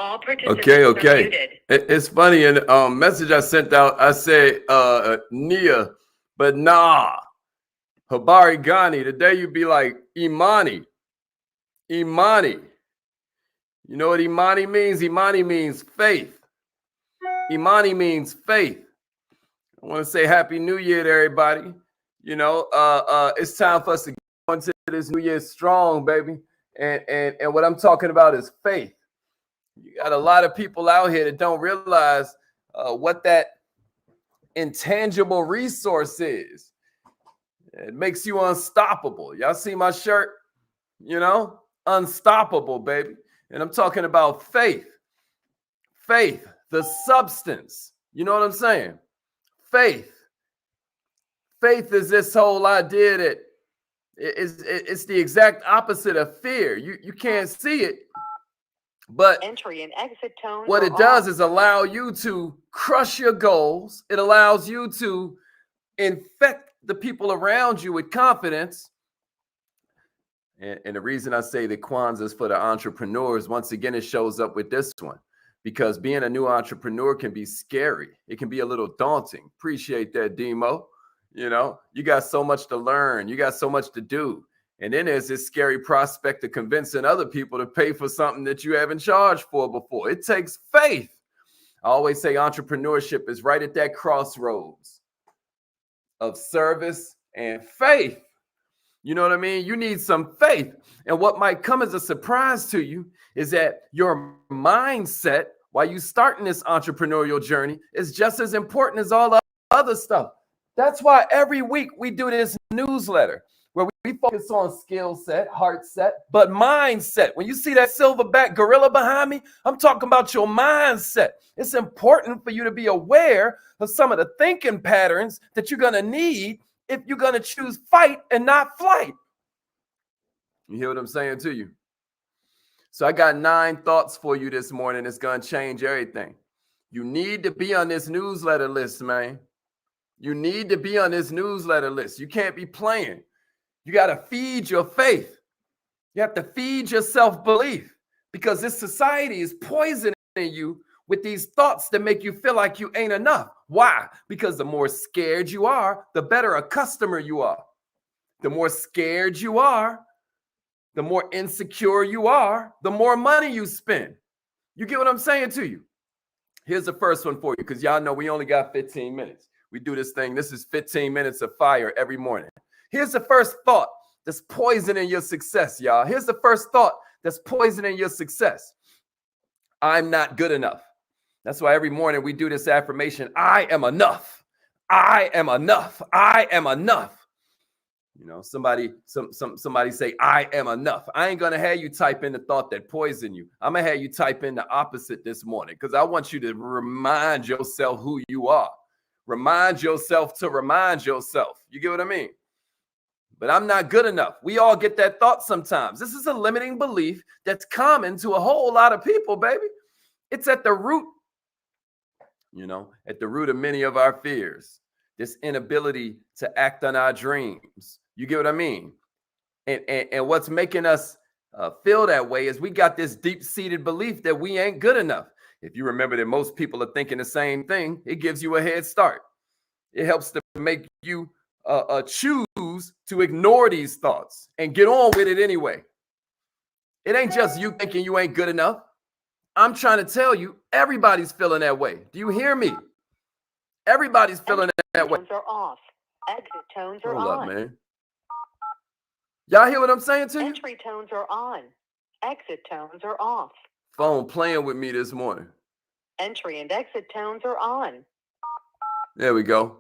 All participants are muted. It's funny. In the message I sent out, I said Nia, but nah. Habari Ghani. Today you'd be like Imani. Imani. You know what Imani means? Imani means faith. Imani means faith. I want to say Happy New Year to everybody. You know, it's time for us to go into this New Year strong, baby. And what I'm talking about is faith. You got a lot of people out here that don't realize what that intangible resource is. It makes you unstoppable. Y'all see my shirt? You know, unstoppable, baby. And I'm talking about faith. Faith, the substance. You know what I'm saying? Faith. Faith is this whole idea that it's the exact opposite of fear. You can't see it, but entry and exit tones. What it does is allow you to crush your goals. It allows you to infect the people around you with confidence. And the reason I say that Kwanzaa is for the entrepreneurs, once again, it shows up with this one. Because being a new entrepreneur can be scary. It can be a little daunting. Appreciate that, Demo. You know, you got so much to learn. You got so much to do. And then there's this scary prospect of convincing other people to pay for something that you haven't charged for before. It takes faith. I always say entrepreneurship is right at that crossroads of service and faith. You know what I mean? You need some faith. And what might come as a surprise to you is that your mindset while you starting this entrepreneurial journey is just as important as all the other stuff. That's why every week we do this newsletter where we focus on skill set, heart set, but mindset. When you see that silverback gorilla behind me, I'm talking about your mindset. It's important for you to be aware of some of the thinking patterns that you're going to need if you're going to choose fight and not flight. You hear what I'm saying to you? So I got 9 thoughts for you this morning. It's going to change everything. You need to be on this newsletter list, man. You need to be on this newsletter list. You can't be playing. You got to feed your faith. You have to feed your self-belief because this society is poisoning you with these thoughts that make you feel like you ain't enough. Why? Because the more scared you are, the better a customer you are. The more scared you are, the more insecure you are, the more money you spend. You get what I'm saying to you? Here's the first one for you because y'all know we only got 15 minutes. We do this thing. This is 15 minutes of fire every morning. Here's the first thought that's poisoning your success, y'all. Here's the first thought that's poisoning your success. I'm not good enough. That's why every morning we do this affirmation. I am enough. I am enough. I am enough. You know, somebody say, I am enough. I ain't going to have you type in the thought that poison you. I'm going to have you type in the opposite this morning because I want you to remind yourself who you are. Remind yourself to remind yourself. You get what I mean? But I'm not good enough. We all get that thought sometimes. This is a limiting belief that's common to a whole lot of people, baby. It's at the root, you know, at the root of many of our fears. This inability to act on our dreams. You get what I mean? And what's making us feel that way is we got this deep-seated belief that we ain't good enough. If you remember that most people are thinking the same thing, it gives you a head start. It helps to make you choose to ignore these thoughts and get on with it anyway. It ain't just you thinking you ain't good enough. I'm trying to tell you, everybody's feeling that way. Do you hear me? Everybody's feeling that way. Tones are off. Exit tones are Hold on. up, man. Y'all hear what I'm saying to you? Entry tones are on. Exit tones are off. Phone playing with me this morning. Entry and exit tones are on. There we go.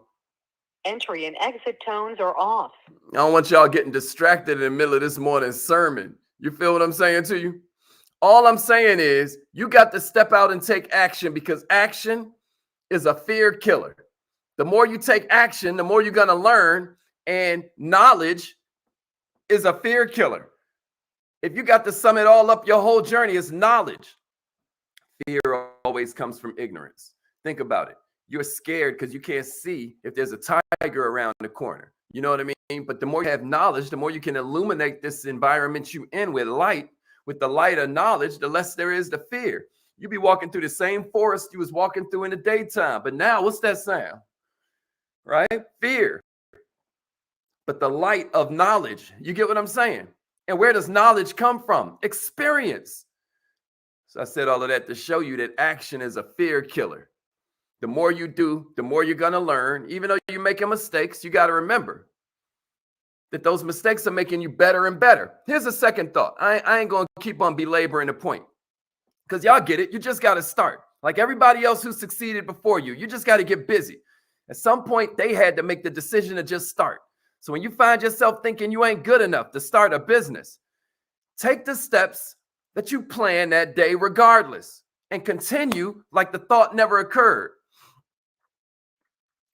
Entry and exit tones are off. I don't want y'all getting distracted in the middle of this morning's sermon. You feel what I'm saying to you? All I'm saying is you got to step out and take action because action is a fear killer. The more you take action, the more you're going to learn, and knowledge is a fear killer. If you got to sum it all up, your whole journey is knowledge. Fear always comes from ignorance. Think about it. You're scared because you can't see if there's a tiger around the corner. You know what I mean? But the more you have knowledge, the more you can illuminate this environment you in with light. With the light of knowledge, the less there is to fear. You be walking through the same forest you was walking through in the daytime. But now, what's that sound? Right? Fear. But the light of knowledge, you get what I'm saying? And where does knowledge come from? Experience. So I said all of that to show you that action is a fear killer. The more you do, the more you're going to learn. Even though you're making mistakes, you got to remember that those mistakes are making you better and better. Here's a second thought. I ain't going to keep on belaboring the point because y'all get it. You just got to start. Like everybody else who succeeded before you, you just got to get busy. At some point, they had to make the decision to just start. So when you find yourself thinking you ain't good enough to start a business, take the steps that you plan that day regardless and continue like the thought never occurred.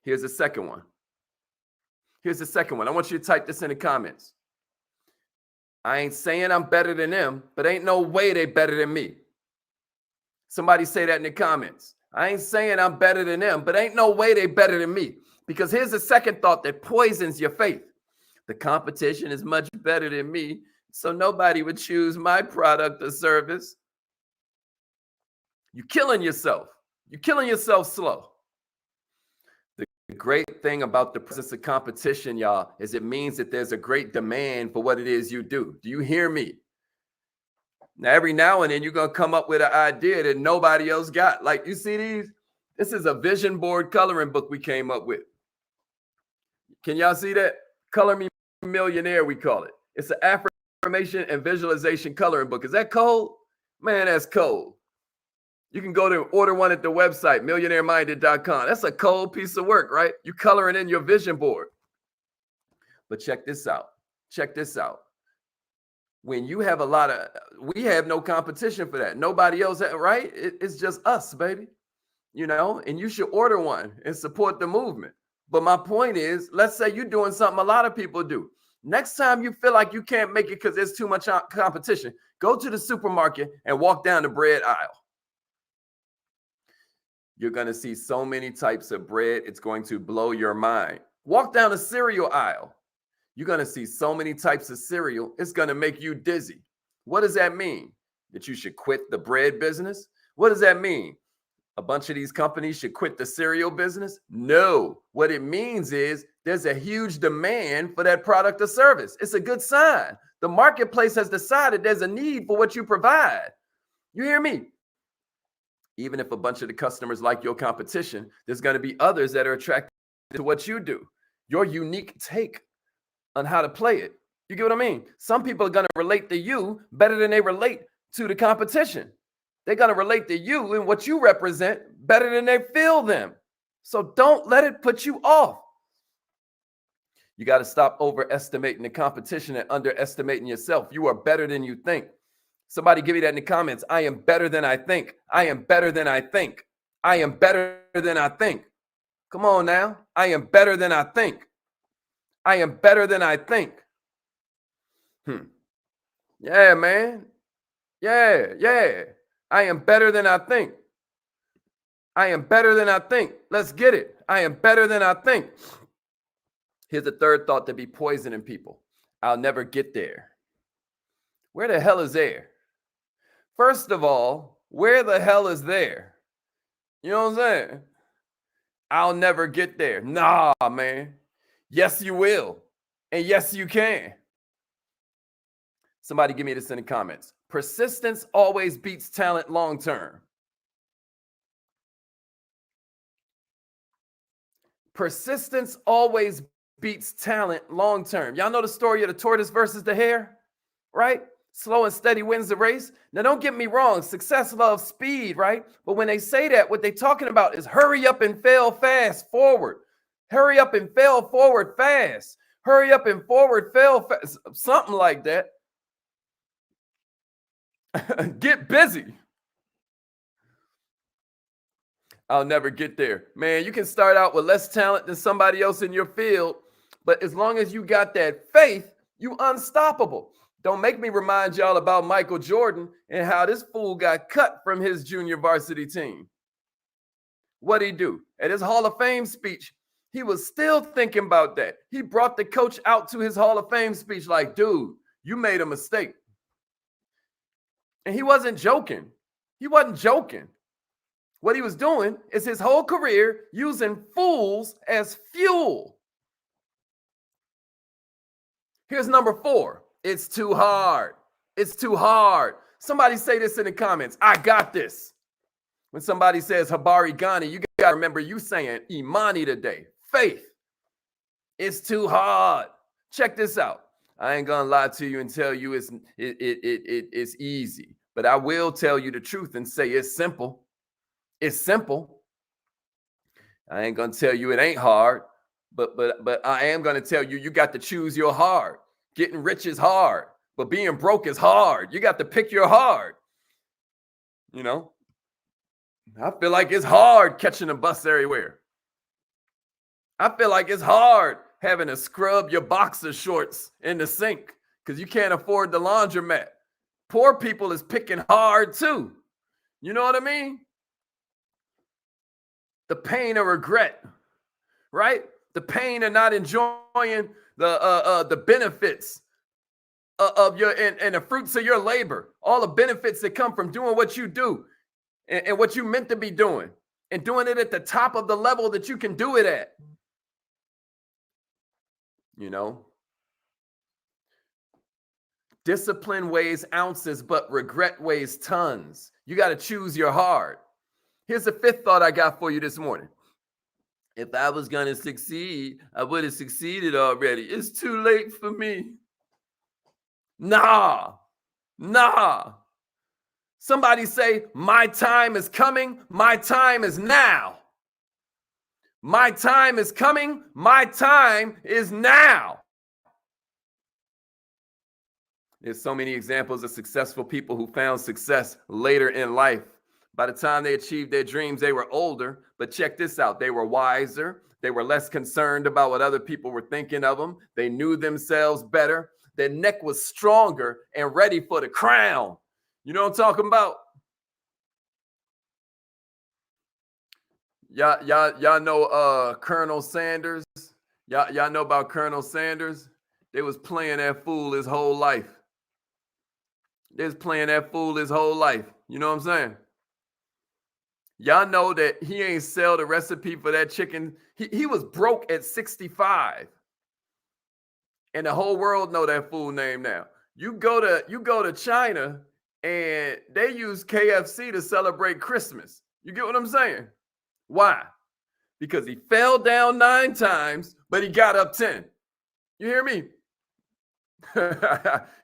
Here's the second one. I want you to type this in the comments. I ain't saying I'm better than them, but ain't no way they better than me. Somebody say that in the comments. I ain't saying I'm better than them, but ain't no way they better than me. Because here's the second thought that poisons your faith. The competition is much better than me, so nobody would choose my product or service. You're killing yourself. You're killing yourself slow. The great thing about the process of competition, y'all, is it means that there's a great demand for what it is you do. Do you hear me? Now, every now and then, you're going to come up with an idea that nobody else got. Like, you see these? This is a vision board coloring book we came up with. Can y'all see that? Color Me Millionaire, we call it. It's an affirmation and visualization coloring book. Is that cold? Man, that's cold. You can go to order one at the website, millionaireminded.com. That's a cold piece of work, right? You coloring in your vision board. But check this out. When you have we have no competition for that. Nobody else, right? It's just us, baby. And you should order one and support the movement. But my point is, let's say you're doing something a lot of people do. Next time you feel like you can't make it because there's too much competition, go to the supermarket and walk down the bread aisle. You're going to see so many types of bread, it's going to blow your mind. Walk down the cereal aisle. You're going to see so many types of cereal, it's going to make you dizzy. What does that mean? That you should quit the bread business? What does that mean? A bunch of these companies should quit the cereal business? No. What it means is there's a huge demand for that product or service. It's a good sign. The marketplace has decided there's a need for what you provide. You hear me? Even if a bunch of the customers like your competition, there's going to be others that are attracted to what you do. Your unique take on how to play it. You get what I mean? Some people are going to relate to you better than they relate to the competition. They're going to relate to you and what you represent better than they feel them. So don't let it put you off. You got to stop overestimating the competition and underestimating yourself. You are better than you think. Somebody give me that in the comments. I am better than I think. I am better than I think. I am better than I think. Come on now. I am better than I think. I am better than I think. Yeah, man. Yeah. I am better than I think. I am better than I think. Let's get it. I am better than I think. Here's a third thought to be poisoning people. I'll never get there. Where the hell is there? First of all, where the hell is there? You know what I'm saying? I'll never get there. Nah, man. Yes, you will. And yes, you can. Somebody give me this in the comments. Persistence always beats talent long term. Persistence always beats talent long term. Y'all know the story of the tortoise versus the hare, right? Slow and steady wins the race. Now, don't get me wrong. Success loves speed, right? But when they say that, what they're talking about is hurry up and fail fast forward. Hurry up and fail forward fast. Hurry up and forward fail fast. Something like that. Get busy. I'll never get there. Man, you can start out with less talent than somebody else in your field, but as long as you got that faith, you unstoppable. Don't make me remind y'all about Michael Jordan and how this fool got cut from his junior varsity team. What'd he do? At his Hall of Fame speech, he was still thinking about that. He brought the coach out to his Hall of Fame speech like, dude, you made a mistake. And he wasn't joking. He wasn't joking. What he was doing is his whole career using fools as fuel. Here's number 4. It's too hard. It's too hard. Somebody say this in the comments. I got this. When somebody says Habari Ghani, you got to remember you saying Imani today. Faith. It's too hard. Check this out. I ain't gonna lie to you and tell you it's easy, but I will tell you the truth and say it's simple. It's simple. I ain't gonna tell you it ain't hard, but I am gonna tell you you got to choose your hard. Getting rich is hard, but being broke is hard. You got to pick your hard. You know, I feel like it's hard catching a bus everywhere. I feel like it's hard having to scrub your boxer shorts in the sink because you can't afford the laundromat. Poor people is picking hard too. You know what I mean? The pain of regret, right? The pain of not enjoying the benefits of your and the fruits of your labor. All the benefits that come from doing what you do and what you meant to be doing and doing it at the top of the level that you can do it at. You know, discipline weighs ounces, but regret weighs tons. You got to choose your heart. Here's the 5th thought I got for you this morning. If I was going to succeed, I would have succeeded already. It's too late for me. Nah. Somebody say, my time is coming. My time is now. My time is coming. My time is now. There's so many examples of successful people who found success later in life. By the time they achieved their dreams, they were older. But check this out. They were wiser. They were less concerned about what other people were thinking of them. They knew themselves better. Their neck was stronger and ready for the crown. You know what I'm talking about? Y'all know Colonel Sanders? Y'all know about Colonel Sanders? They was playing that fool his whole life. They was playing that fool his whole life. You know what I'm saying? Y'all know that he ain't sell the recipe for that chicken. He was broke at 65. And the whole world know that fool name now. You go to China and they use KFC to celebrate Christmas. You get what I'm saying? Why? Because he fell down 9 times, but he got up 10. You hear me?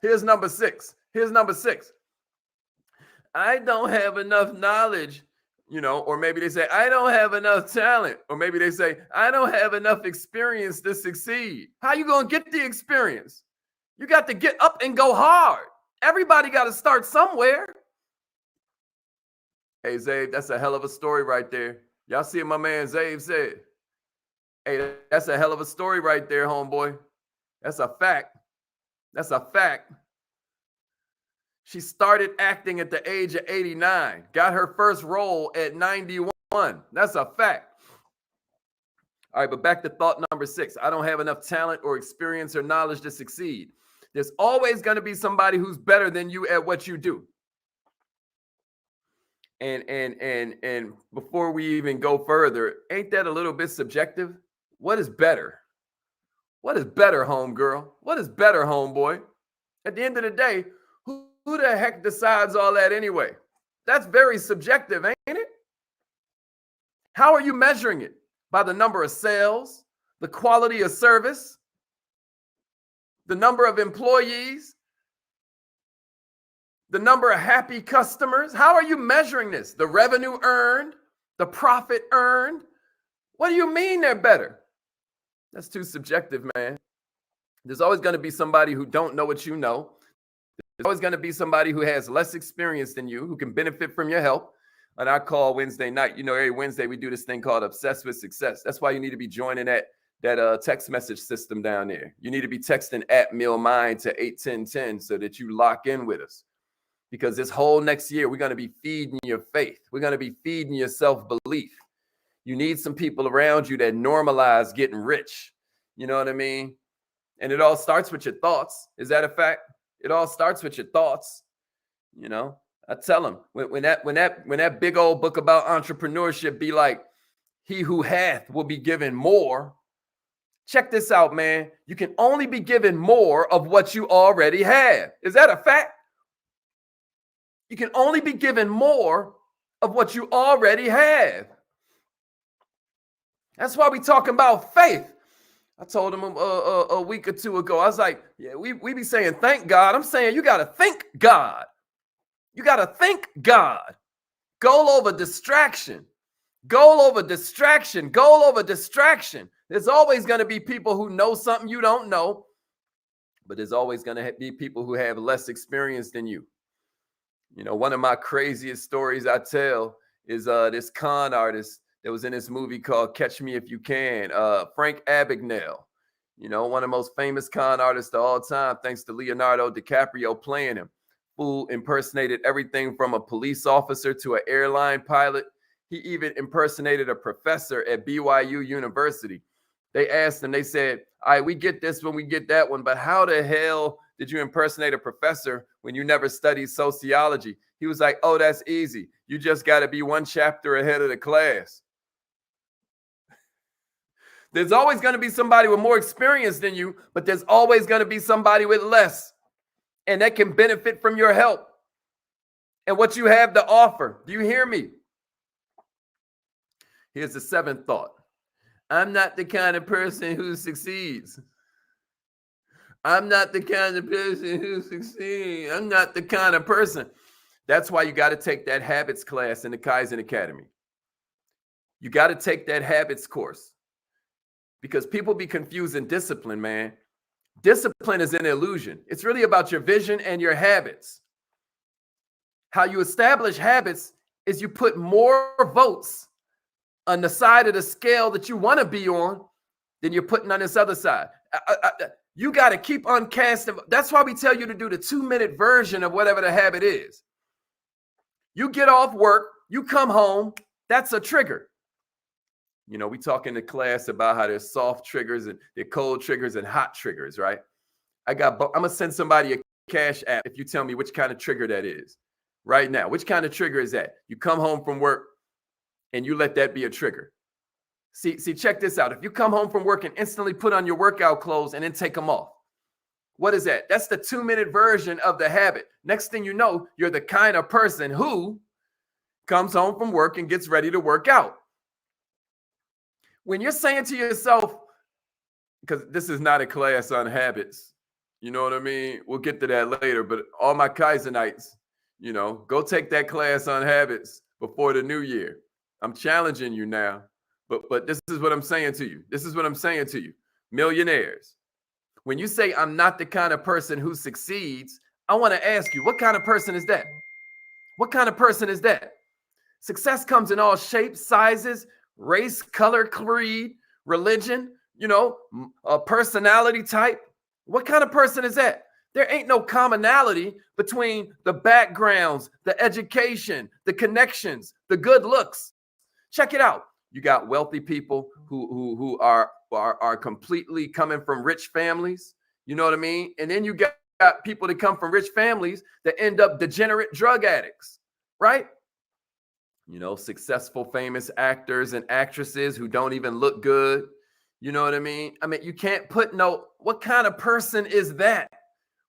Here's number 6. I don't have enough knowledge, or maybe they say, I don't have enough talent. Or maybe they say, I don't have enough experience to succeed. How you going to get the experience? You got to get up and go hard. Everybody got to start somewhere. Hey, Zabe, that's a hell of a story right there. Y'all see what my man Zabe said? Hey, that's a hell of a story right there, homeboy. That's a fact. She started acting at the age of 89. Got her first role at 91. That's a fact. All right, but back to thought number 6. I don't have enough talent or experience or knowledge to succeed. There's always going to be somebody who's better than you at what you do. And before we even go further, ain't that a little bit subjective? What is better? What is better, homegirl? What is better, homeboy? At the end of the day, who the heck decides all that anyway? That's very subjective, ain't it? How are you measuring it? By the number of sales, the quality of service, the number of employees, the number of happy customers? How are you measuring this? The revenue earned, the profit earned? What do you mean they're better? That's too subjective, man. There's always going to be somebody who don't know what you know. There's always going to be somebody who has less experience than you, who can benefit from your help. On our call Wednesday night, every Wednesday we do this thing called Obsessed with Success. That's why you need to be joining that text message system down there. You need to be texting @MillMind to 81010 so that you lock in with us. Because this whole next year, we're going to be feeding your faith. We're going to be feeding your self-belief. You need some people around you that normalize getting rich. You know what I mean? And it all starts with your thoughts. Is that a fact? It all starts with your thoughts. I tell them when that big old book about entrepreneurship be like, he who hath will be given more. Check this out, man. You can only be given more of what you already have. Is that a fact? You can only be given more of what you already have. That's why we talking about faith. I told him a week or two ago, I was like, yeah, we be saying thank God. I'm saying you got to think God. You got to think God. Goal over distraction. Goal over distraction. Goal over distraction. There's always going to be people who know something you don't know, but there's always going to be people who have less experience than you. You know, one of my craziest stories I tell is this con artist that was in this movie called Catch Me If You Can, Frank Abagnale. You know, one of the most famous con artists of all time, thanks to Leonardo DiCaprio playing him. Fool impersonated everything from a police officer to an airline pilot. He even impersonated a professor at BYU University. They asked him, they said, all right, we get this one, we get that one, but how the hell did you impersonate a professor when you never studied sociology? He was like, oh, that's easy. You just got to be one chapter ahead of the class. There's always going to be somebody with more experience than you, but there's always going to be somebody with less. And that can benefit from your help and what you have to offer. Do you hear me? Here's the seventh thought. I'm not the kind of person who succeeds. I'm not the kind of person who succeeds. I'm not the kind of person. That's why you got to take that habits class in the Kaizen Academy. You got to take that habits course because people be confusing discipline, man. Discipline is an illusion. It's really about your vision and your habits. How you establish habits is you put more votes on the side of the scale that you want to be on than you're putting on this other side. You got to keep on casting. That's why we tell you to do the 2-minute version of whatever the habit is. You get off work, you come home, that's a trigger. You know, we talk in the class about how there's soft triggers and there's cold triggers and hot triggers, right? I'm going to send somebody a cash app if you tell me which kind of trigger that is right now. Which kind of trigger is that? You come home from work and you let that be a trigger. See, check this out. If you come home from work and instantly put on your workout clothes and then take them off, what is that? That's the 2-minute version of the habit. Next thing you know, you're the kind of person who comes home from work and gets ready to work out. When you're saying to yourself, because this is not a class on habits, you know what I mean? We'll get to that later, but all my Kaizenites, you know, go take that class on habits before the new year. I'm challenging you now, but this is what I'm saying to you. This is what I'm saying to you. Millionaires, when you say I'm not the kind of person who succeeds, I want to ask you, what kind of person is that? What kind of person is that? Success comes in all shapes, sizes, race, color, creed, religion, you know, a personality type. What kind of person is that? There ain't no commonality between the backgrounds, the education, the connections, the good looks. Check it out. You got wealthy people who are completely coming from rich families. You know what I mean? And then you got people that come from rich families that end up degenerate drug addicts, right? You know, successful, famous actors and actresses who don't even look good. You know what I mean? I mean, you can't put what kind of person is that?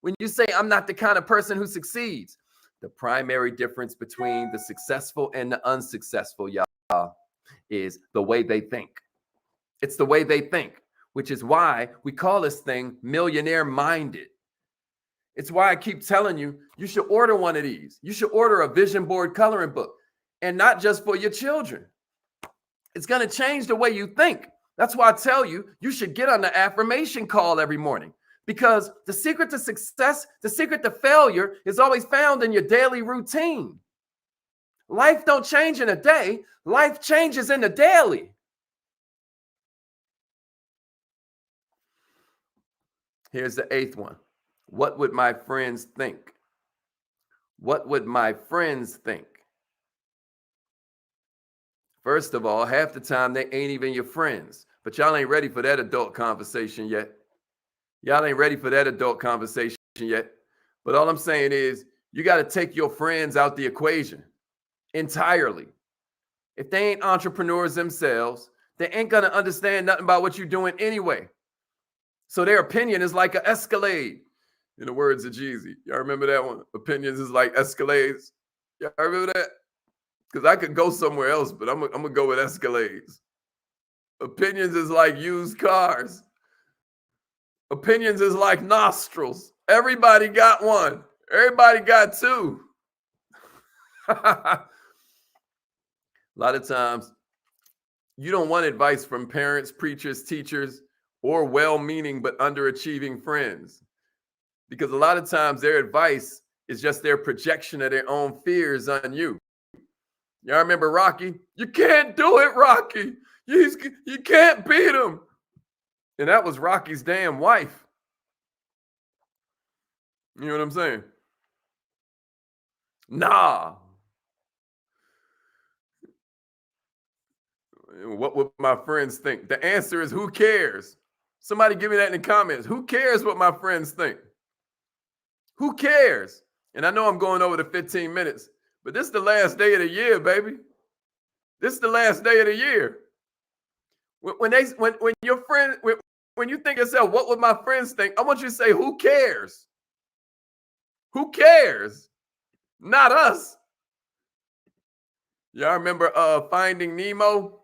When you say I'm not the kind of person who succeeds, the primary difference between the successful and the unsuccessful, y'all, is the way they think. It's the way they think, which is why we call this thing millionaire minded. It's why I keep telling you, you should order one of these. You should order a vision board coloring book, and not just for your children. It's going to change the way you think. That's why I tell you, you should get on the affirmation call every morning, because the secret to success, the secret to failure is always found in your daily routine. Life don't change in a day. Life changes in the daily. Here's the 8th one. What would my friends think? What would my friends think? First of all, half the time they ain't even your friends, but y'all ain't ready for that adult conversation yet. Y'all ain't ready for that adult conversation yet. But all I'm saying is You got to take your friends out the equation entirely. If they ain't entrepreneurs themselves, they ain't going to understand nothing about what you're doing anyway. So their opinion is like an Escalade. In the words of Jeezy. Y'all remember that one? Opinions is like Escalades. Y'all remember that? Because I could go somewhere else, but I'm going to go with Escalades. Opinions is like used cars. Opinions is like nostrils. Everybody got one. Everybody got two. A lot of times, you don't want advice from parents, preachers, teachers, or well-meaning but underachieving friends. Because a lot of times their advice is just their projection of their own fears on you. Y'all remember Rocky? You can't do it, Rocky. You can't beat him. And that was Rocky's damn wife. You know what I'm saying? Nah. What would my friends think? The answer is who cares? Somebody give me that in the comments. Who cares what my friends think? Who cares? And I know I'm going over the 15 minutes, but this is the last day of the year, baby. This is the last day of the year. When your friend, when you think yourself, what would my friends think? I want you to say, who cares? Who cares? Not us. Y'all remember Finding Nemo?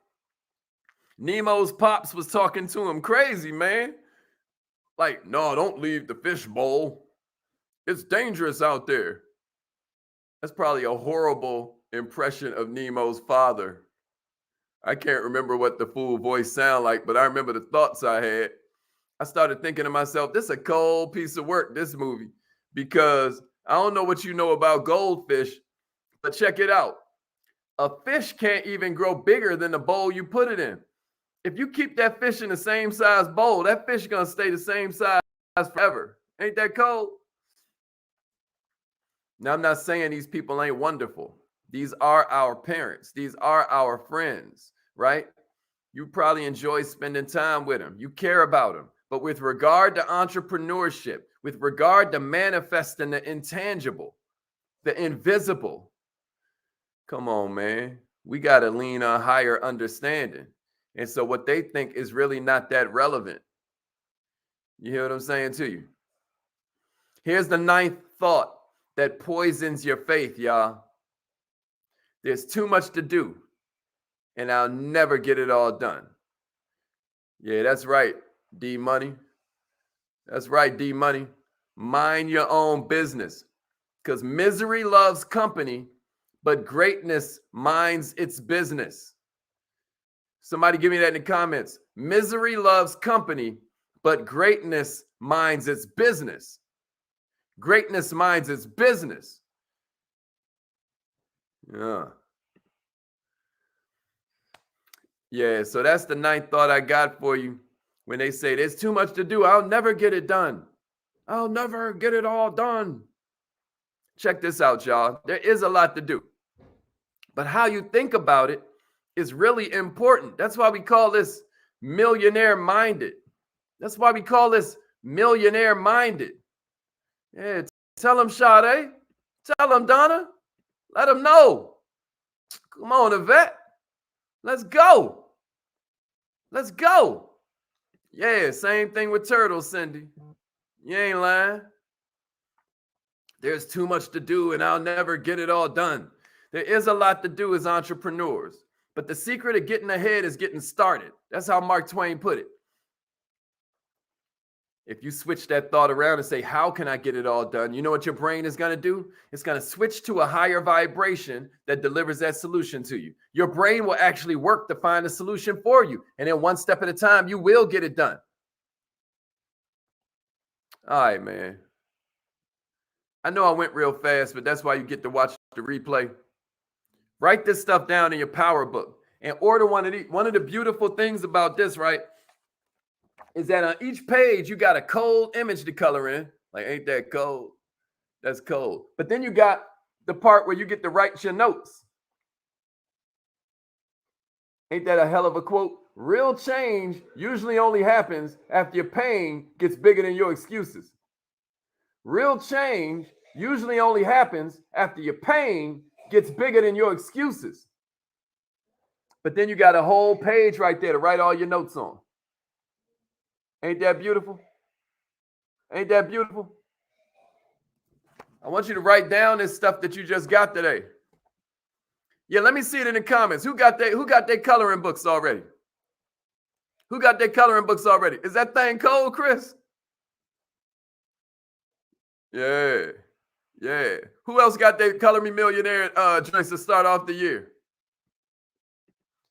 Nemo's pops was talking to him crazy, man. Like, no, don't leave the fish bowl. It's dangerous out there. That's probably a horrible impression of Nemo's father. I can't remember what the fool voice sounded like, but I remember the thoughts I had. I started thinking to myself, this is a cold piece of work, this movie, because I don't know what you know about Goldfish, but check it out. A fish can't even grow bigger than the bowl you put it in. If you keep that fish in the same size bowl, that fish is going to stay the same size forever. Ain't that cold? Now, I'm not saying these people ain't wonderful. These are our parents. These are our friends, right? You probably enjoy spending time with them. You care about them. But with regard to entrepreneurship, with regard to manifesting the intangible, the invisible, come on, man. We got to lean on higher understanding. And so what they think is really not that relevant. You hear what I'm saying to you? Here's the 9th thought that poisons your faith, y'all. There's too much to do, and I'll never get it all done. Yeah, that's right, D Money. That's right, D Money. Mind your own business, because misery loves company, but greatness minds its business. Somebody give me that in the comments. Misery loves company, but greatness minds its business. Greatness minds its business. Yeah, so that's the 9th thought I got for you. When they say there's too much to do, I'll never get it done. I'll never get it all done. Check this out, y'all. There is a lot to do. But how you think about it is really important. That's why we call this millionaire minded. That's why we call this millionaire minded. Yeah, tell them, Sade. Tell them, Donna. Let them know. Come on, Yvette. Let's go. Let's go. Yeah, same thing with Turtle, Cindy. You ain't lying. There's too much to do, and I'll never get it all done. There is a lot to do as entrepreneurs, but the secret of getting ahead is getting started. That's how Mark Twain put it. If you switch that thought around and say, how can I get it all done? You know what your brain is going to do? It's going to switch to a higher vibration that delivers that solution to you. Your brain will actually work to find a solution for you. And then one step at a time, you will get it done. All right, man. I know I went real fast, but that's why you get to watch the replay. Write this stuff down in your power book and order one of these. One of the beautiful things about this, right, is that on each page, you got a cold image to color in. Like, ain't that cold? That's cold. But then you got the part where you get to write your notes. Ain't that a hell of a quote? Real change usually only happens after your pain gets bigger than your excuses. Real change usually only happens after your pain gets bigger than your excuses. But then you got a whole page right there to write all your notes on. Ain't that beautiful? Ain't that beautiful? I want you to write down this stuff that you just got today. Yeah, let me see it in the comments. Who got their coloring books already? Who got their coloring books already? Is that thing cold, Chris? Yeah. Yeah. Who else got their Color Me Millionaire joints to start off the year?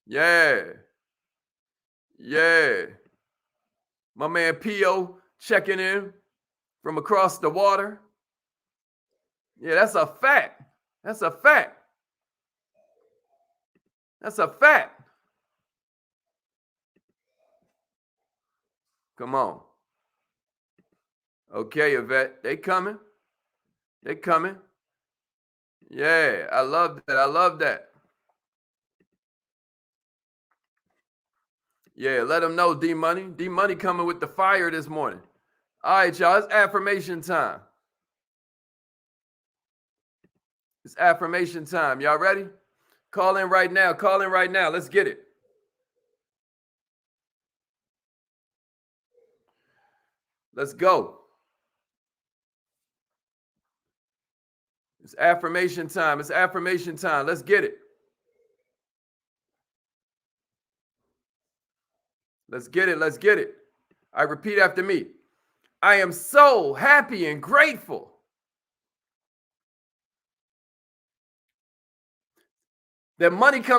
Yeah. Yeah. My man P.O. checking in from across the water. Yeah, that's a fact. That's a fact. That's a fact. Come on. Okay, Yvette. They coming. They coming. Yeah, I love that. I love that. Yeah, let them know, D Money. D Money coming with the fire this morning. All right, y'all. It's affirmation time. It's affirmation time. Y'all ready? Call in right now. Call in right now. Let's get it. Let's go. It's affirmation time. It's affirmation time. Let's get it. Let's get it. Let's get it. I repeat after me. I am so happy and grateful that money comes